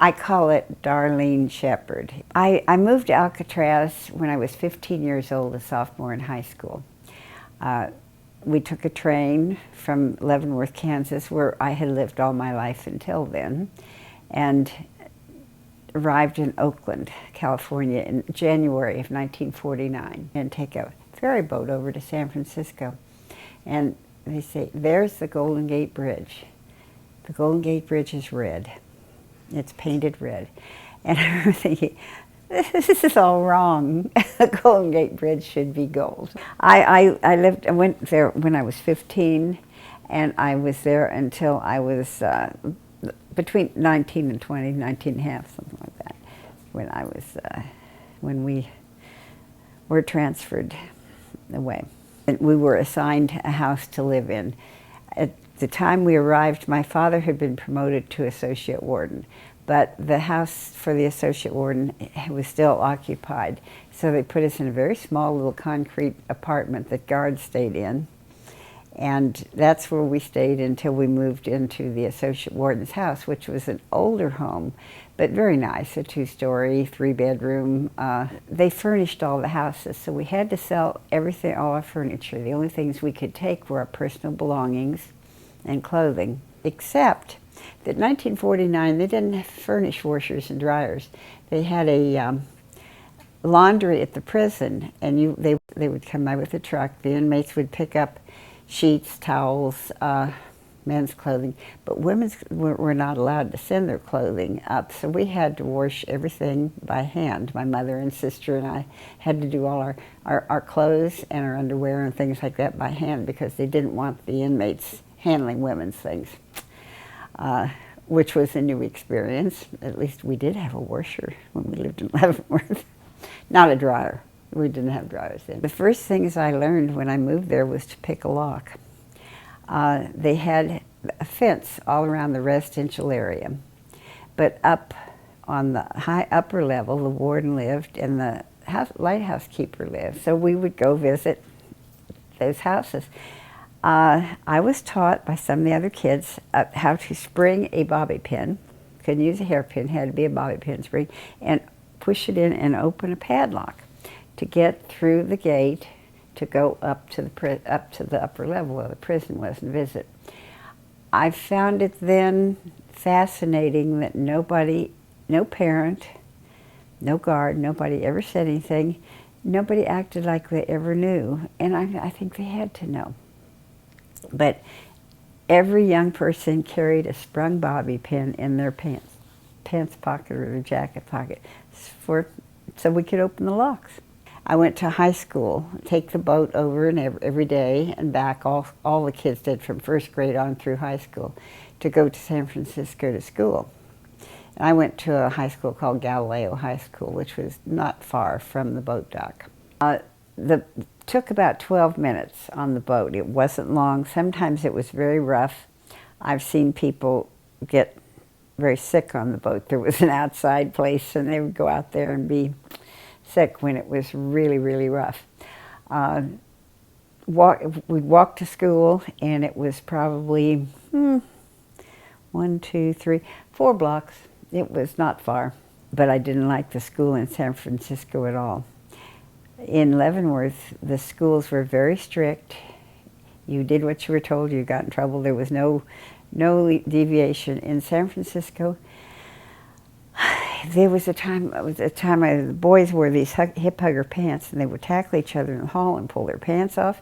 I call it Darlyne Sheppeard. I moved to Alcatraz when I was 15 years old, a sophomore in high school. We took a train from Leavenworth, Kansas, where I had lived all my life until then, and arrived in Oakland, California in January of 1949, and take a ferry boat over to San Francisco. And they say, there's the Golden Gate Bridge. The Golden Gate Bridge is red. It's painted red. And I remember thinking, this is all wrong. The Golden Gate Bridge should be gold. I went there when I was 15, and I was there until I was between 19 and 20, 19 and a half, something like that, when we were transferred away. And we were assigned a house to live in. At the time we arrived, my father had been promoted to associate warden, but the house for the associate warden was still occupied. So they put us in a very small little concrete apartment that guards stayed in. And that's where we stayed until we moved into the associate warden's house, which was an older home, but very nice, a 2-story, 3-bedroom. They furnished all the houses, so we had to sell everything, all our furniture. The only things we could take were our personal belongings and clothing, except that in 1949 they didn't furnish washers and dryers. They had a laundry at the prison, and they would come by with a truck. The inmates would pick up sheets, towels, men's clothing, but women's were not allowed to send their clothing up, so we had to wash everything by hand. My mother and sister and I had to do all our clothes and our underwear and things like that by hand, because they didn't want the inmates handling women's things, which was a new experience. At least we did have a washer when we lived in Leavenworth, not a dryer. We didn't have dryers then. The first things I learned when I moved there was to pick a lock. They had a fence all around the residential area, but up on the high upper level, the warden lived and the lighthouse keeper lived. So we would go visit those houses. I was taught by some of the other kids how to spring a bobby pin. Couldn't use a hairpin, had to be a bobby pin spring, and push it in and open a padlock to get through the gate to go up to the upper level where the prison was and visit. I found it then fascinating that nobody, no parent, no guard, nobody ever said anything. Nobody acted like they ever knew, and I think they had to know. But every young person carried a sprung bobby pin in their pants pocket or their jacket pocket so we could open the locks. I went to high school, take the boat over and every day and back. All the kids did from first grade on through high school to go to San Francisco to school. And I went to a high school called Galileo High School, which was not far from the boat dock. Took about 12 minutes on the boat. It wasn't long. Sometimes it was very rough. I've seen people get very sick on the boat. There was an outside place, and they would go out there and be sick when it was really, really rough. We'd walk to school, and it was probably 1, 2, 3, 4 blocks. It was not far, but I didn't like the school in San Francisco at all. In Leavenworth, the schools were very strict. You did what you were told, you got in trouble. There was no deviation. In San Francisco, there was a time the boys wore these hip hugger pants, and they would tackle each other in the hall and pull their pants off.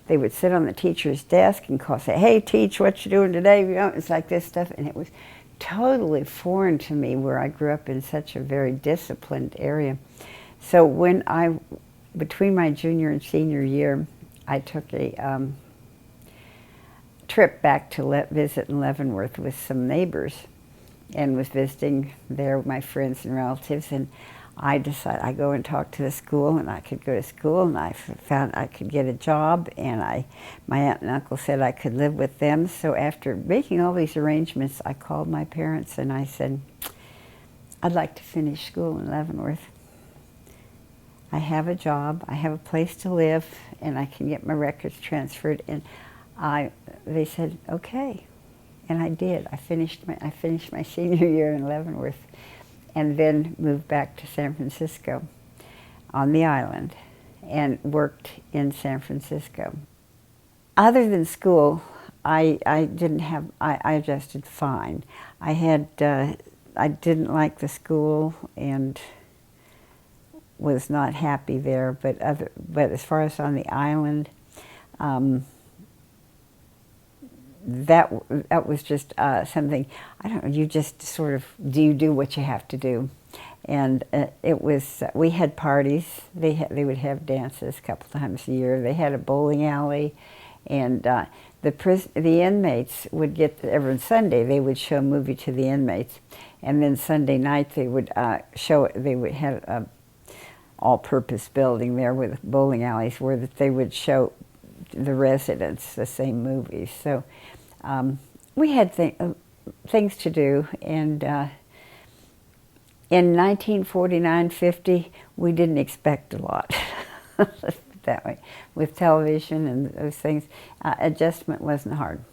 They would sit on the teacher's desk and say, "Hey, teach, what you doing today?" You know, it's like this stuff, and it was totally foreign to me, where I grew up in such a very disciplined area. So when between my junior and senior year, I took a trip back to visit in Leavenworth with some neighbors, and was visiting there with my friends and relatives, and I decided I'd go and talk to the school, and I could go to school, and I found I could get a job, and my aunt and uncle said I could live with them. So after making all these arrangements, I called my parents and I said, "I'd like to finish school in Leavenworth. I have a job, I have a place to live, and I can get my records transferred." And they said, "Okay." And I did. I finished my senior year in Leavenworth, and then moved back to San Francisco on the island, and worked in San Francisco. Other than school, I adjusted fine. I didn't like the school and was not happy there, but as far as on the island, that was just something, I don't know, you just sort of, you do what you have to do. And it was, we had parties, they would have dances a couple times a year. They had a bowling alley, and the inmates would get, every Sunday they would show a movie to the inmates, and then Sunday night they would show it, they would have a all-purpose building there with bowling alleys where they would show the residents the same movies. So we had things to do, and in 1949-50, we didn't expect a lot. Let's put it that way. With television and those things, adjustment wasn't hard.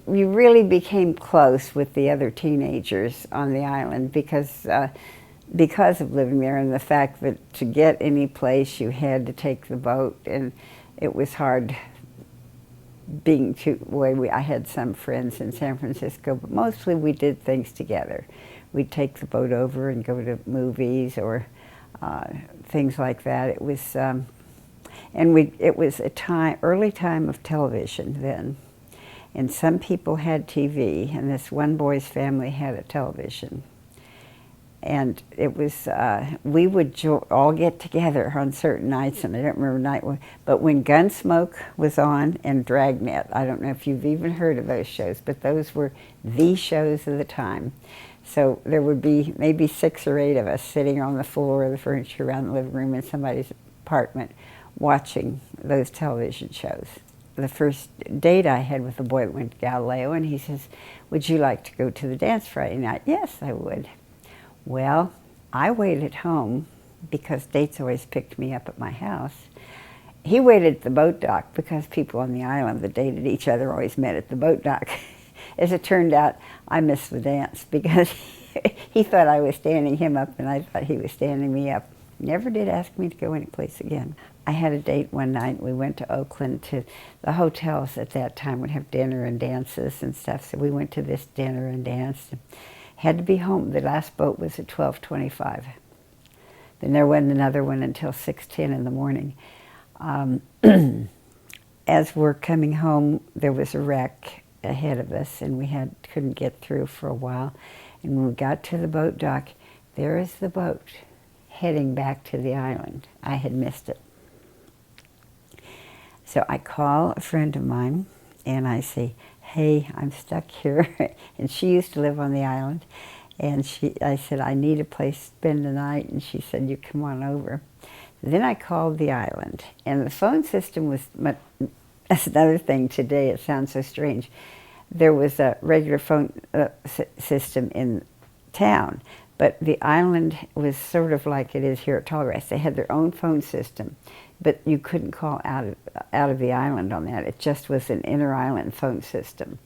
We really became close with the other teenagers on the island because of living there, and the fact that to get any place you had to take the boat, and it was hard being I had some friends in San Francisco, but mostly we did things together. We'd take the boat over and go to movies or things like that. It was, it was a early time of television then, and some people had TV, and this one boy's family had a television. And it was, we would all get together on certain nights, and I don't remember night one, but when Gunsmoke was on and Dragnet, I don't know if you've even heard of those shows, but those were the shows of the time. So there would be maybe 6 or 8 of us sitting on the floor of the furniture around the living room in somebody's apartment watching those television shows. The first date I had with a boy that went to Galileo, and he says, "Would you like to go to the dance Friday night?" Yes, I would. Well, I waited home because dates always picked me up at my house. He waited at the boat dock because people on the island that dated each other always met at the boat dock. As it turned out, I missed the dance because he thought I was standing him up and I thought he was standing me up. Never did ask me to go anyplace again. I had a date one night. We went to Oakland to the hotels at that time would have dinner and dances and stuff. So we went to this dinner and dance. Had to be home. The last boat was at 12:25. Then there wasn't another one until 6:10 in the morning. As we're coming home, there was a wreck ahead of us, and we couldn't get through for a while. And when we got to the boat dock, there is the boat heading back to the island. I had missed it. So I call a friend of mine, and I say, "Hey, I'm stuck here." And she used to live on the island. And I said, "I need a place to spend the night." And she said, "You come on over." Then I called the island. And the phone system was, that's another thing today, it sounds so strange. There was a regular phone system in town, but the island was sort of like it is here at Tallgrass. They had their own phone system, but you couldn't call out of the island on that. It just was an inter-island phone system.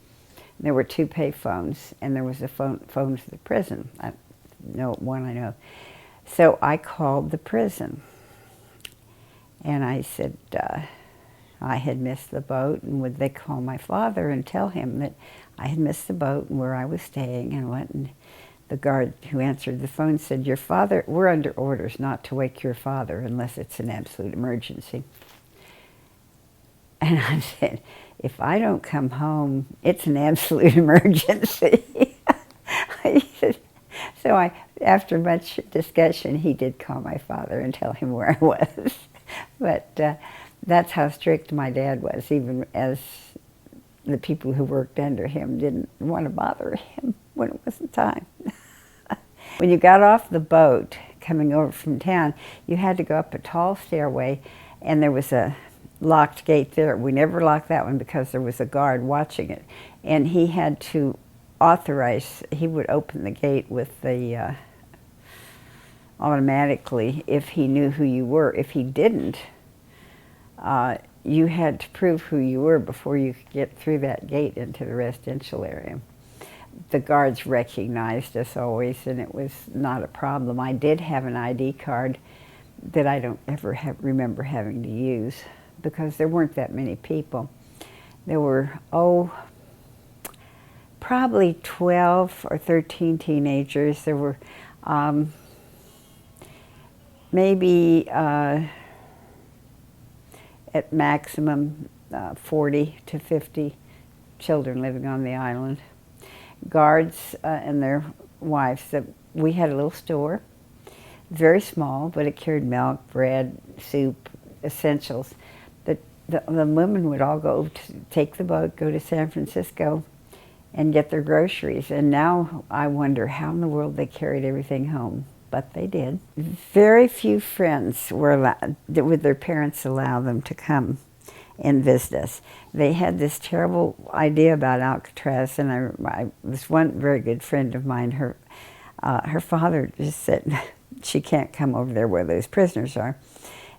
There were 2 pay phones, and there was a phone to the prison. I know. So I called the prison, and I said I had missed the boat, and would they call my father and tell him that I had missed the boat and where I was staying and what. And the guard who answered the phone said, "Your father, we're under orders not to wake your father unless it's an absolute emergency." And I said, "If I don't come home, it's an absolute emergency." So after much discussion, he did call my father and tell him where I was. But that's how strict my dad was, even as the people who worked under him didn't want to bother him when it wasn't time. When you got off the boat coming over from town, you had to go up a tall stairway, and there was a locked gate there. We never locked that one because there was a guard watching it, and he had to authorize, he would open the gate with the automatically if he knew who you were. If he didn't, you had to prove who you were before you could get through that gate into the residential area. the guards recognized us always, and it was not a problem. I did have an ID card that I don't ever remember having to use because there weren't that many people. There were, probably 12 or 13 teenagers. There were maybe at maximum 40 to 50 children living on the island. Guards and their wives. We had a little store, very small, but it carried milk, bread, soup, essentials. The women would all go to take the boat, go to San Francisco, and get their groceries. And now I wonder how in the world they carried everything home, but they did. Very few friends were allowed, would their parents allow them to come and visit us. They had this terrible idea about Alcatraz, and I was one very good friend of mine. Her father just said, she can't come over there where those prisoners are.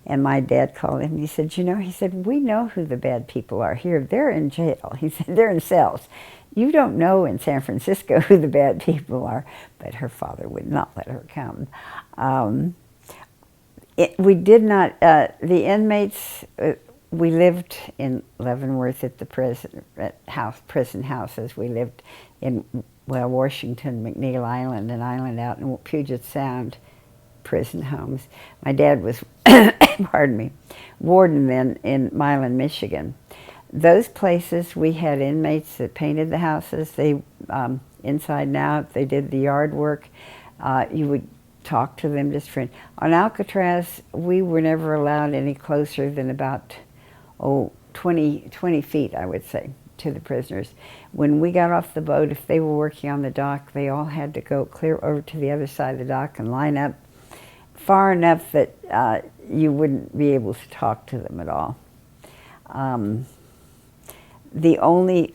And my dad called him, he said, he said, we know who the bad people are here. They're in jail. He said, they're in cells. You don't know in San Francisco who the bad people are. But her father would not let her come. We did not, the inmates, we lived in Leavenworth at the prison houses. We lived in, Washington, McNeil Island, an island out in Puget Sound, prison homes. My dad was, pardon me, warden then in Milan, Michigan. Those places, we had inmates that painted the houses. They, inside and out, they did the yard work. You would talk to them just friend. On Alcatraz, we were never allowed any closer than about 20 feet, I would say, to the prisoners. When we got off the boat, if they were working on the dock, they all had to go clear over to the other side of the dock and line up far enough that you wouldn't be able to talk to them at all. The only,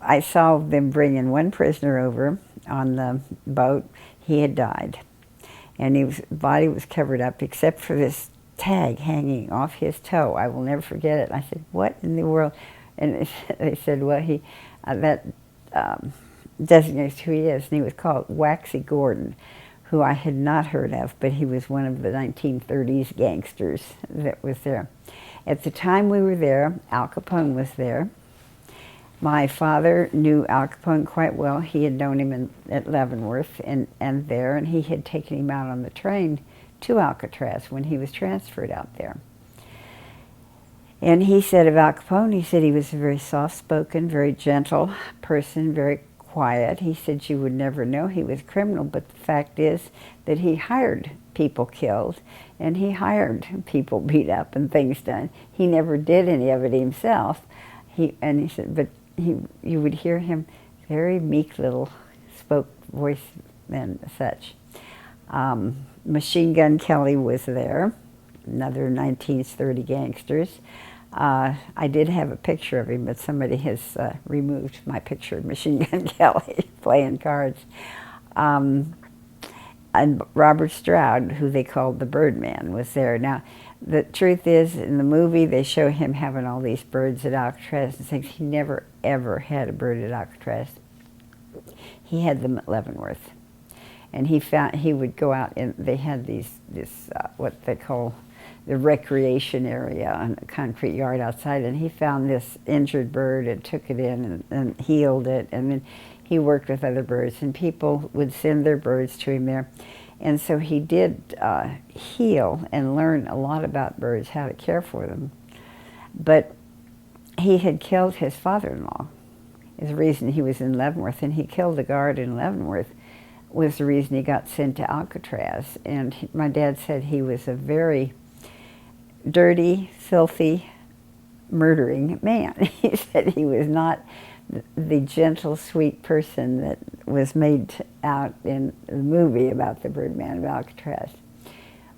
I saw them bringing one prisoner over on the boat. He had died, and his body was covered up except for this tag hanging off his toe. I will never forget it. I said, what in the world? And they said, well, that designates who he is. And he was called Waxey Gordon, who I had not heard of, but he was one of the 1930s gangsters that was there. At the time we were there, Al Capone was there. My father knew Al Capone quite well. He had known him at Leavenworth and there, and he had taken him out on the train to Alcatraz when he was transferred out there. And he said of Al Capone, he said he was a very soft-spoken, very gentle person, very quiet. He said you would never know he was a criminal, but the fact is that he hired people killed, and he hired people beat up and things done. He never did any of it himself. He said, but you would hear him very meek little voice and such. Machine Gun Kelly was there, another 1930 gangsters. I did have a picture of him, but somebody has removed my picture of Machine Gun Kelly playing cards. And Robert Stroud, who they called the Birdman, was there. Now, the truth is, in the movie, they show him having all these birds at Alcatraz and things. He never, ever had a bird at Alcatraz. He had them at Leavenworth. And he would go out, and they had this what they call the recreation area on a concrete yard outside, and he found this injured bird and took it in and healed it, and then he worked with other birds, and people would send their birds to him there. And so he did heal and learn a lot about birds, how to care for them. But he had killed his father-in-law, is the reason he was in Leavenworth, and he killed the guard in Leavenworth was the reason he got sent to Alcatraz. And my dad said he was a very dirty, filthy, murdering man. He said he was not the gentle, sweet person that was made out in the movie about the Birdman of Alcatraz.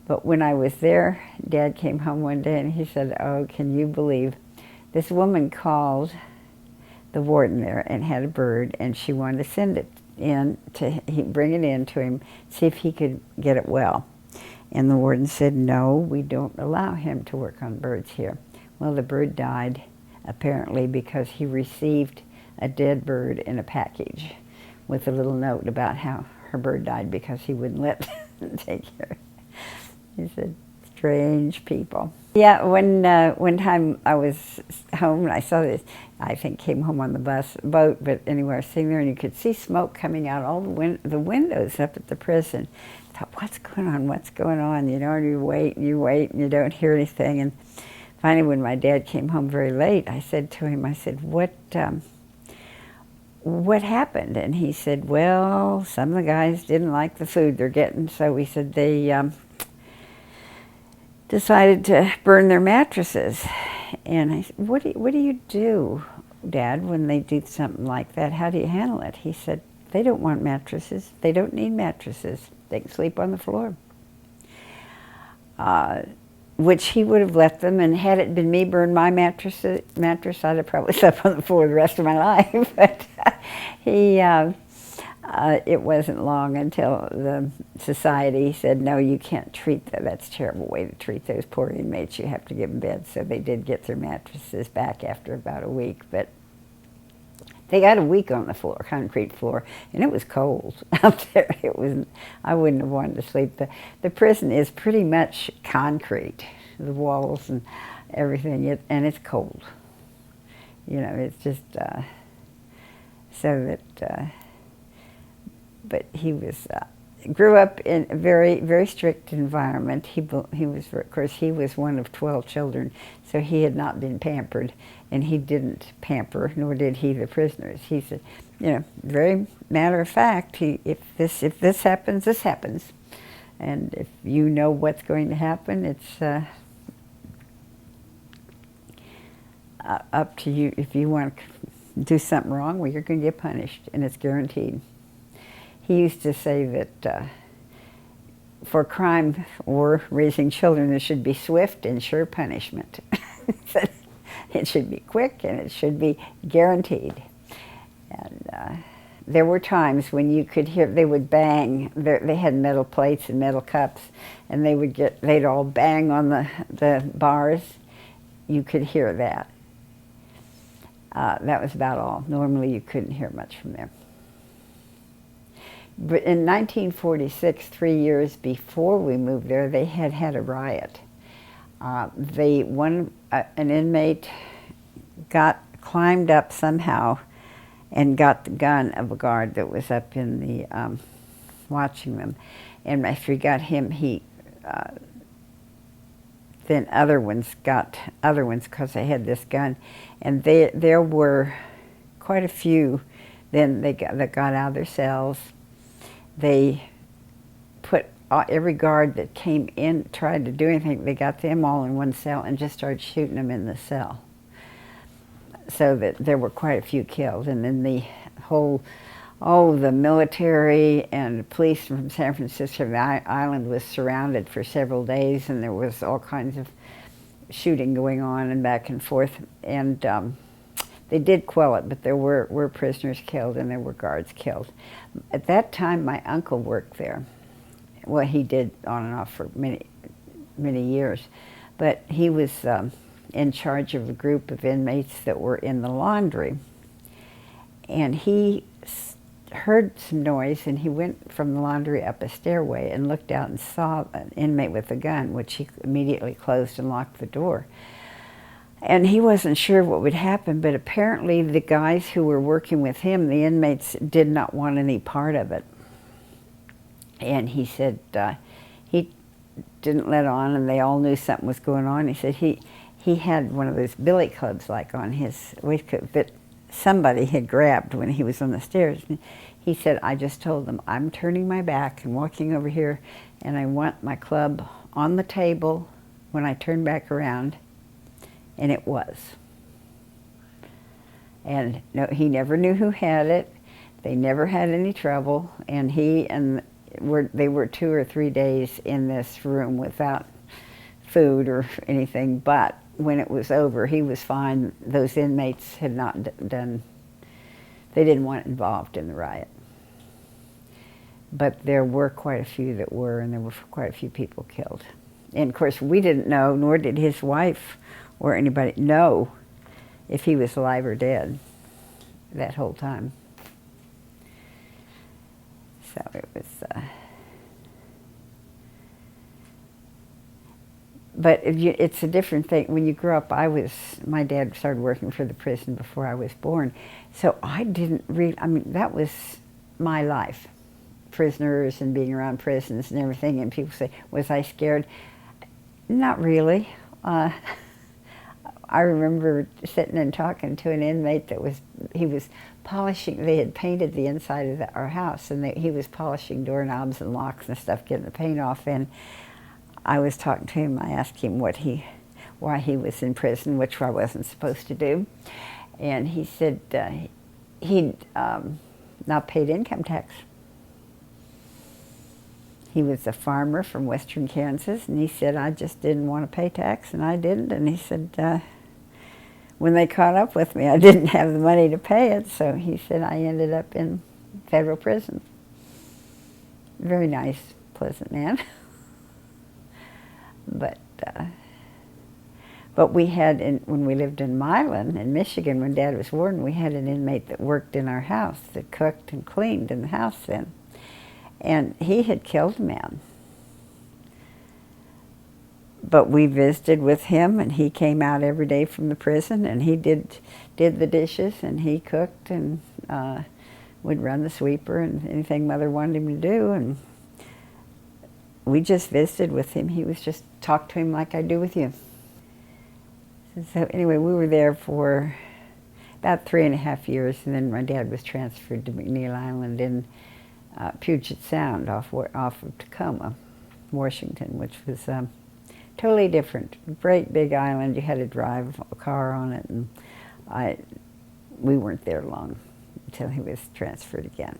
But when I was there, Dad came home one day and he said, oh, can you believe this woman called the warden there and had a bird, and she wanted to send it in to bring it in to him, see if he could get it well. And the warden said, no, we don't allow him to work on birds here. Well, the bird died, apparently, because he received a dead bird in a package with a little note about how her bird died because he wouldn't let them take care of it. He said, strange people. Yeah, one time I was home and I saw this, I think came home on the boat, but anyway, I was sitting there and you could see smoke coming out all the windows up at the prison. I thought, what's going on, you know, and you wait and you don't hear anything. And finally, when my dad came home very late, I said to him, I said, what happened? And he said, well, some of the guys didn't like the food they're getting, so he said they decided to burn their mattresses. And I said, what do you do, Dad, when they do something like that? How do you handle it? He said, they don't want mattresses. They don't need mattresses. They can sleep on the floor. Which he would have let them, and had it been me burn my mattress, I'd have probably slept on the floor the rest of my life. But it wasn't long until the society said, no, you can't treat that. That's a terrible way to treat those poor inmates. You have to give them beds. So they did get their mattresses back after about a week. But they got a week on the floor, concrete floor, and it was cold out there. I wouldn't have wanted to sleep. The prison is pretty much concrete, the walls and everything, and it's cold. You know, it's just so that. But he grew up in a very, very strict environment. He was, of course, he was one of 12 children, so he had not been pampered, and he didn't pamper, nor did he the prisoners. He said, you know, very matter of fact, if this happens, this happens. And if you know what's going to happen, it's up to you. If you want to do something wrong, well, you're going to get punished, and it's guaranteed. He used to say that for crime or raising children, there should be swift and sure punishment. It should be quick and it should be guaranteed. And there were times when you could hear, they would bang, they had metal plates and metal cups, and they'd all bang on the bars. You could hear that. That was about all. Normally you couldn't hear much from there. But in 1946, 3 years before we moved there, they had a riot. An inmate climbed up somehow and got the gun of a guard that was up in the watching them. And after he got him, then other ones got other ones because they had this gun. And there were quite a few then that got out of their cells. They put every guard that came in, tried to do anything, they got them all in one cell and just started shooting them in the cell. So that there were quite a few killed. And then the military and police from San Francisco, the island was surrounded for several days, and there was all kinds of shooting going on and back and forth. And they did quell it, but there were prisoners killed and there were guards killed. At that time, my uncle worked there. Well, he did on and off for many, many years. But he was in charge of a group of inmates that were in the laundry. And he heard some noise, and he went from the laundry up a stairway and looked out and saw an inmate with a gun, which he immediately closed and locked the door. And he wasn't sure what would happen, but apparently the guys who were working with him, the inmates, did not want any part of it. And he said he didn't let on, and they all knew something was going on. He said he had one of those billy clubs like on his waistcoat that somebody had grabbed when he was on the stairs. And he said, I just told them, I'm turning my back and walking over here, and I want my club on the table when I turn back around. And it was. And no, he never knew who had it. They never had any trouble. And they were 2 or 3 days in this room without food or anything. But when it was over, he was fine. Those inmates had not they didn't want involved in the riot. But there were quite a few that were, and there were quite a few people killed. And of course, we didn't know, nor did his wife or anybody know if he was alive or dead that whole time. So it was, but it's a different thing. When you grow up, my dad started working for the prison before I was born. So I didn't really, I mean, that was my life. Prisoners and being around prisons and everything. And people say, was I scared? Not really. I remember sitting and talking to an inmate he was polishing, they had painted the inside of our house, and he was polishing doorknobs and locks and stuff, getting the paint off, and I was talking to him. I asked him why he was in prison, which I wasn't supposed to do, and he said he'd not paid income tax. He was a farmer from western Kansas, and he said, I just didn't want to pay tax, and I didn't, and he said, when they caught up with me, I didn't have the money to pay it, so he said I ended up in federal prison. Very nice, pleasant man. But we had, when we lived in Milan, in Michigan, when Dad was warden, we had an inmate that worked in our house, that cooked and cleaned in the house then. And he had killed a man. But we visited with him, and he came out every day from the prison, and he did the dishes, and he cooked, and would run the sweeper and anything Mother wanted him to do. And we just visited with him. He was just talk to him like I do with you. So anyway, we were there for about 3.5 years, and then my dad was transferred to McNeil Island in Puget Sound off of Tacoma, Washington, which was totally different. Great big island. You had to drive a car on it, and we weren't there long until he was transferred again.